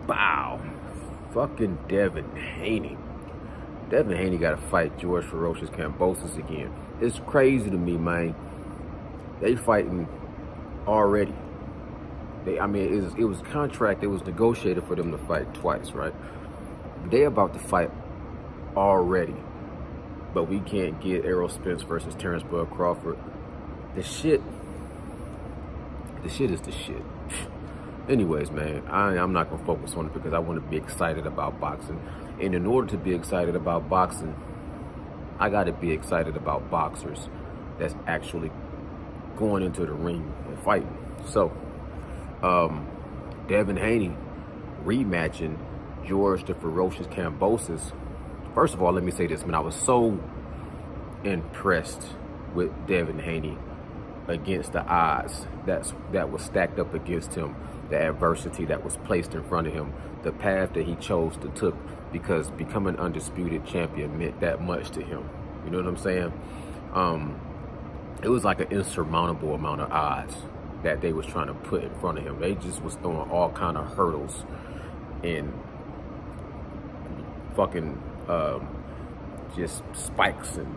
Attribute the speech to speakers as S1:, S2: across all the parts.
S1: Bow. Fucking Devin Haney. Devin Haney got to fight George Ferocious Kambosos again. It's crazy to me, man. They fighting already. I mean, it was contract. It was negotiated for them to fight twice, right? They about to fight already. But we can't get Errol Spence versus Terrence Bud Crawford. The shit is the shit. Anyways, man, I'm not going to focus on it because I want to be excited about boxing. And in order to be excited about boxing, I got to be excited about boxers that's actually going into the ring and fighting. So, Devin Haney rematching George the Ferocious Kambosos. First of all, let me say this, man. I was so impressed with Devin Haney against the odds that was stacked up against him, the adversity that was placed in front of him, the path that he chose to took, because becoming undisputed champion meant that much to him. You know what I'm saying? It was like an insurmountable amount of odds that they was trying to put in front of him. They just was throwing all kind of hurdles and fucking just spikes and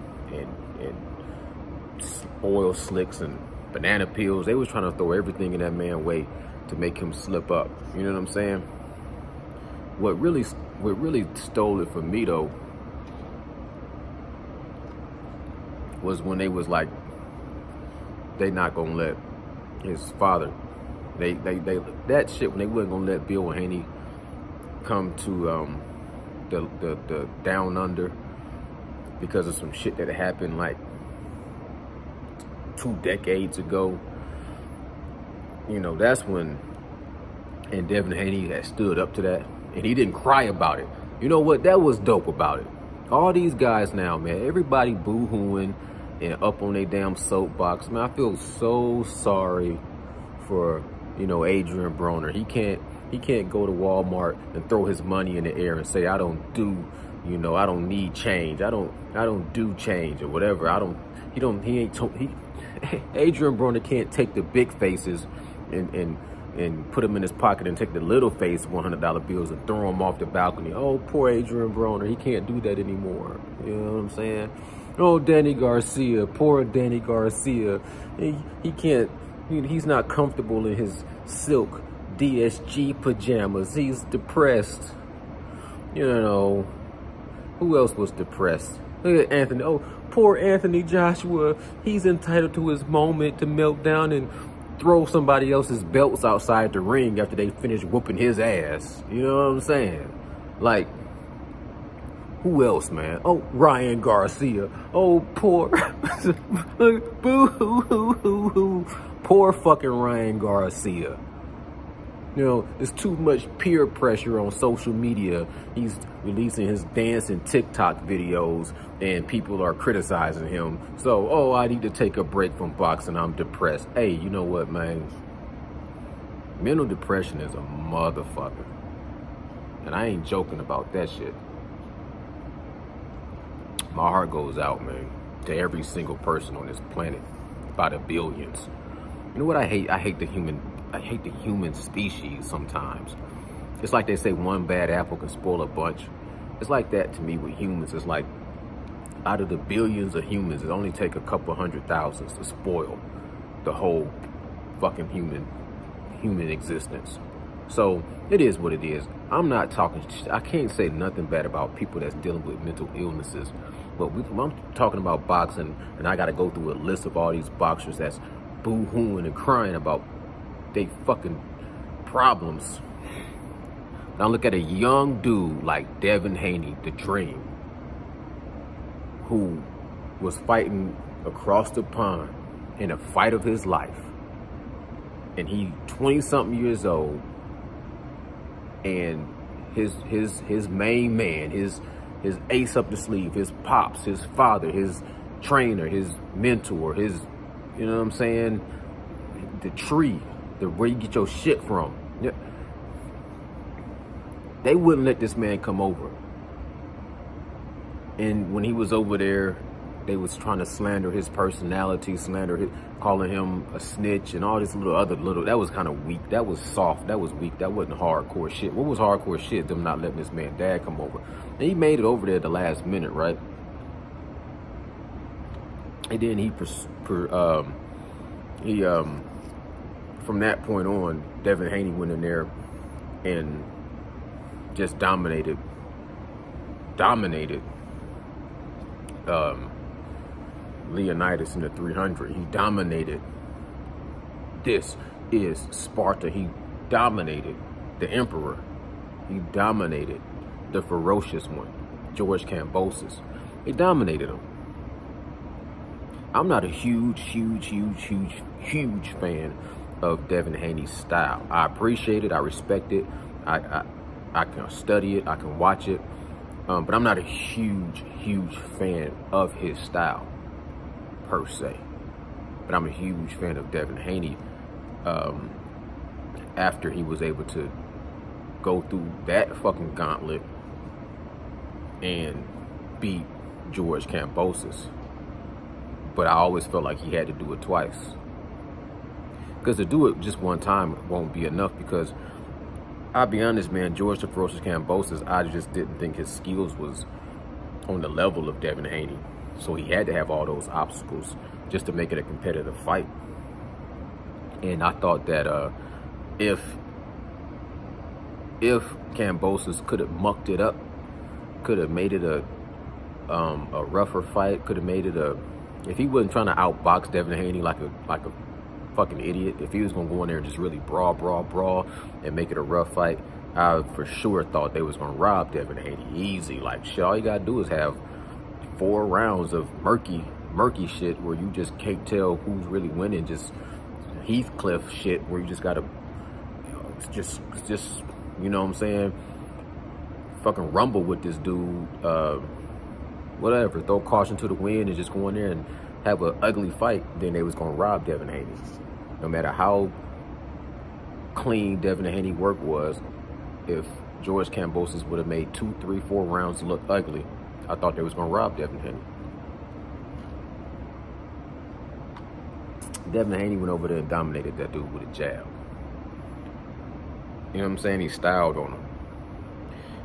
S1: oil slicks and banana peels. They was trying to throw everything in that man's way to make him slip up. You know what I'm saying? What really stole it from me though was when they was like, they not gonna let his father, they that shit, when they wasn't gonna let Bill Haney come to the down under because of some shit that happened like 2 decades ago. You know, that's when, and Devin Haney had stood up to that, and he didn't cry about it. You know what? That was dope about it. All these guys now, man, everybody boo-hooing and up on their damn soapbox. Man, I feel so sorry for, you know, Adrian Broner. He can't go to Walmart and throw his money in the air and say, I don't do, you know, I don't need change. I don't do change or whatever. Adrian Broner can't take the big faces and put them in his pocket and take the little face $100 bills and throw them off the balcony. Oh, poor Adrian Broner. He can't do that anymore. You know what I'm saying? Oh, Danny Garcia, poor Danny Garcia. He can't, he's not comfortable in his silk DSG pajamas. He's depressed. You know, who else was depressed? Look at Anthony. Oh, poor Anthony Joshua. He's entitled to his moment to melt down and throw somebody else's belts outside the ring after they finish whooping his ass. You know what I'm saying? Like, who else, man? Oh, Ryan Garcia. Oh, poor, boo-hoo-hoo-hoo-hoo. Poor fucking Ryan Garcia. You know, there's too much peer pressure on social media. He's releasing his dance and TikTok videos and people are criticizing him. So, oh, I need to take a break from boxing. I'm depressed. Hey, you know what, man? Mental depression is a motherfucker. And I ain't joking about that shit. My heart goes out, man, to every single person on this planet, by the billions. You know what I hate? I hate the human species sometimes. It's like they say one bad apple can spoil a bunch. It's like that to me with humans. It's like out of the billions of humans, it only take a couple 100,000 to spoil the whole fucking human existence. So it is what it is. I'm not talking, I can't say nothing bad about people that's dealing with mental illnesses. But I'm talking about boxing, and I got to go through a list of all these boxers that's boo-hooing and crying about they fucking problems. Now look at a young dude like Devin Haney, the Dream, who was fighting across the pond in a fight of his life. And he 20-something years old, and his main man, his ace up the sleeve, his pops, his father, his trainer, his mentor, his, you know what I'm saying, the tree, where you get your shit from. They wouldn't let this man come over. And when he was over there they was trying to slander his personality, calling him a snitch and all this that was kind of weak. That was soft. That was weak. That wasn't hardcore shit. What was hardcore shit? Them not letting this man dad come over. And he made it over there at the last minute, right? And then from that point on, Devin Haney went in there and just dominated Leonidas in the 300. He dominated. This is Sparta. He dominated the Emperor. He dominated the ferocious one, George Kambosos. He dominated him. I'm not a huge fan of Devin Haney's style. I appreciate it. I respect it. I can study it. I can watch it. But I'm not a huge fan of his style, per se. But I'm a huge fan of Devin Haney after he was able to go through that fucking gauntlet and beat George Kambosos. But I always felt like he had to do it twice. Because to do it just one time won't be enough, because I'll be honest, man, George the Ferocious Kambosos, I just didn't think his skills was on the level of Devin Haney. So he had to have all those obstacles just to make it a competitive fight. And I thought that if Kambosos could have mucked it up, could have made it a rougher fight, could have made it if he wasn't trying to outbox Devin Haney like a fucking idiot, if he was gonna go in there and just really brawl and make it a rough fight, I for sure thought they was gonna rob Devin Haney easy. Like, shit, all you gotta do is have 4 rounds of murky shit where you just can't tell who's really winning, just Heathcliff shit where you just gotta, just you know what I'm saying, fucking rumble with this dude, whatever, throw caution to the wind and just go in there and have an ugly fight. Then they was gonna rob Devin Haney. No matter how clean Devin Haney work was, if George Kambosos would have made 2, 3, 4 rounds look ugly, I thought they was gonna rob Devin Haney. Devin Haney went over there and dominated that dude with a jab. You know what I'm saying? He styled on him.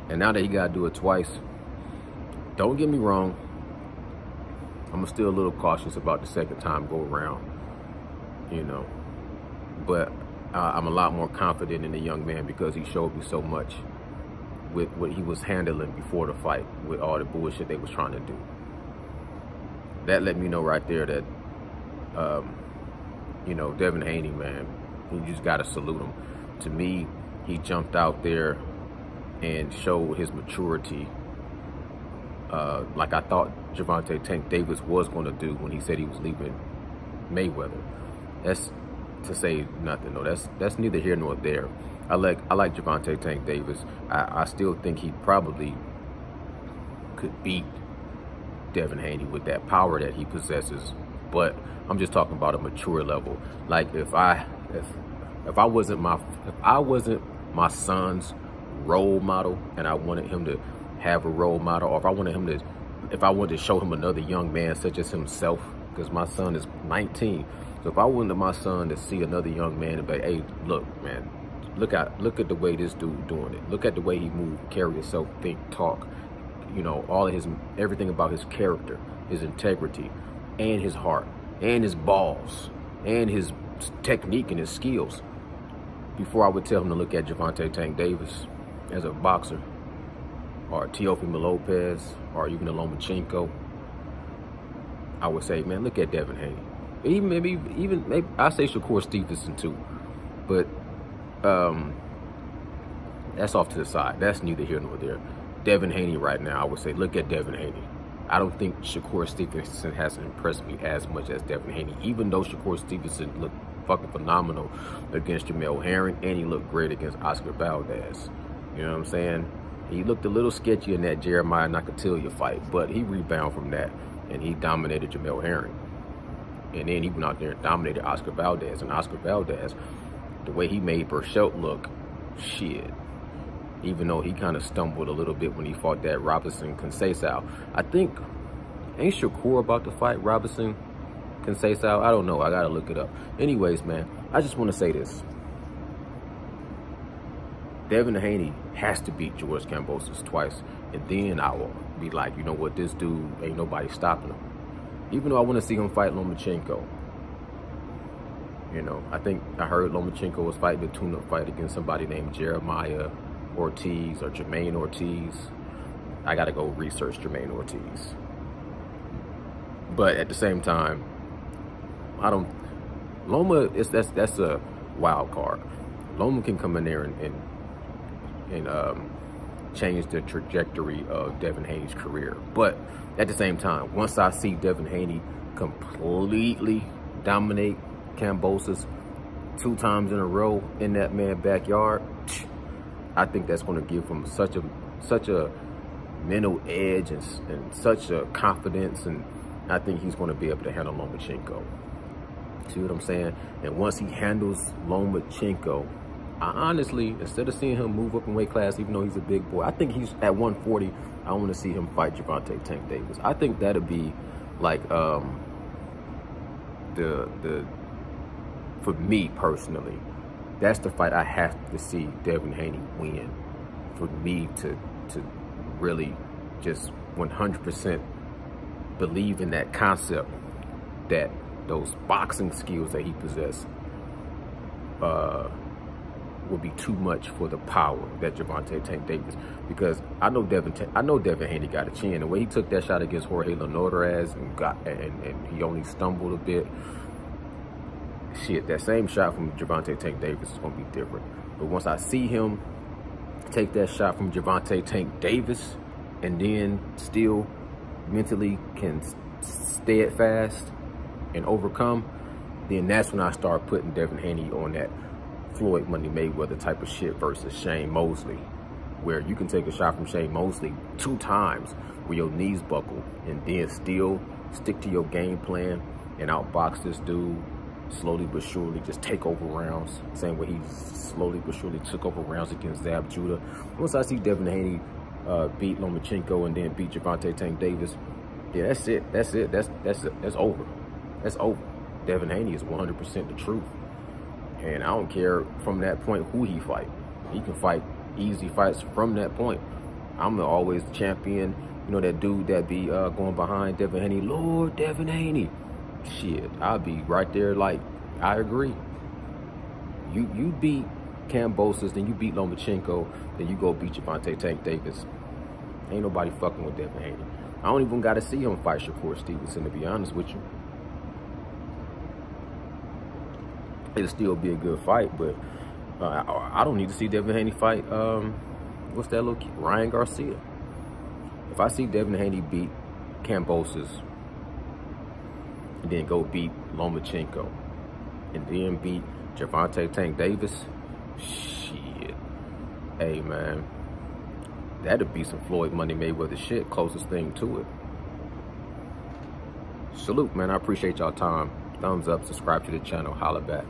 S1: And now that he gotta do it twice, don't get me wrong, I'm still a little cautious about the second time go around, you know. But I'm a lot more confident in the young man because he showed me so much with what he was handling before the fight, with all the bullshit they was trying to do. That let me know right there that, you know, Devin Haney, man, you just got to salute him. To me, he jumped out there and showed his maturity, like I thought Gervonta Tank Davis was going to do when he said he was leaving Mayweather. That's to say nothing, though. That's neither here nor there. I like Gervonta Tank Davis. I still think he probably could beat Devin Haney with that power that he possesses. But I'm just talking about a mature level. Like if I wasn't my son's role model, and I wanted him to have a role model, or if I wanted to show him another young man such as himself, because my son is 19. So if I wanted my son to see another young man and be, hey, look, man, look at the way this dude doing it. Look at the way he move, carry himself, think, talk. You know, all of everything about his character, his integrity, and his heart, and his balls, and his technique and his skills. Before I would tell him to look at Gervonta Tank Davis as a boxer, or Teofimo Lopez, or even a Lomachenko, I would say, man, look at Devin Haney. Even maybe I say Shakur Stevenson too, but that's off to the side. That's neither here nor there. Devin Haney right now, I would say, look at Devin Haney. I don't think Shakur Stevenson has impressed me as much as Devin Haney, even though Shakur Stevenson looked fucking phenomenal against Jamel Herring, and he looked great against Oscar Valdez. You know what I'm saying? He looked a little sketchy in that Jeremiah Nakatilia fight, but he rebounded from that, and he dominated Jamel Herring. And then he went out there and dominated Oscar Valdez. And Oscar Valdez, the way he made Burchelt look, shit. Even though he kind of stumbled a little bit when he fought that Robinson Conceição. I think Ain't Shakur about to fight Robinson Conceição? I don't know. I gotta look it up. Anyways, man, I just want to say this. Devin Haney has to beat George Kambosos twice, and then I will be like, you know what, this dude, ain't nobody stopping him. Even though I want to see him fight Lomachenko. You know, I think I heard Lomachenko was fighting a tune-up fight against somebody named Jeremiah Ortiz or Jermaine Ortiz. I got to go research Jermaine Ortiz. But at the same time, Loma, that's a wild card. Loma can come in there and change the trajectory of Devin Haney's career. But at the same time, once I see Devin Haney completely dominate Kambosos 2 times in a row in that man's backyard, I think that's going to give him such a mental edge and such a confidence, and I think he's going to be able to handle Lomachenko. See what I'm saying? And once he handles Lomachenko, I honestly, instead of seeing him move up in weight class, even though he's a big boy, I think he's at 140. I want to see him fight Gervonta Tank Davis. I think that'd be like for me personally, that's the fight I have to see Devin Haney win for me to really just 100% believe in that concept that those boxing skills that he possessed will be too much for the power that Gervonta Tank Davis, because I know Devin Haney got a chin. The way he took that shot against Jorge Leonarez and he only stumbled a bit. Shit, that same shot from Gervonta Tank Davis is gonna be different. But once I see him take that shot from Gervonta Tank Davis and then still mentally can steadfast and overcome, then that's when I start putting Devin Haney on that Floyd Money Mayweather type of shit versus Shane Mosley, where you can take a shot from Shane Mosley 2 times where your knees buckle and then still stick to your game plan and outbox this dude slowly but surely, just take over rounds, same way he slowly but surely took over rounds against Zab Judah. Once I see Devin Haney beat Lomachenko and then beat Gervonta Tank Davis, yeah, that's it. That's over. That's over. Devin Haney is 100% the truth. And I don't care from that point who he fight. He can fight easy fights from that point. I'm always the champion. You know, that dude that be going behind Devin Haney, Lord Devin Haney. Shit, I'll be right there like, I agree. You beat Kambosos, then you beat Lomachenko, then you go beat Gervonta Tank Davis. Ain't nobody fucking with Devin Haney. I don't even got to see him fight Shakur Stevenson, to be honest with you. It'll still be a good fight, but I don't need to see Devin Haney fight, what's that little kid? Ryan Garcia. If I see Devin Haney beat Kambosos, and then go beat Lomachenko, and then beat Gervonta Tank Davis, shit. Hey, man, that'd be some Floyd Money Mayweather shit, closest thing to it. Salute, man. I appreciate y'all time. Thumbs up, subscribe to the channel, holla back.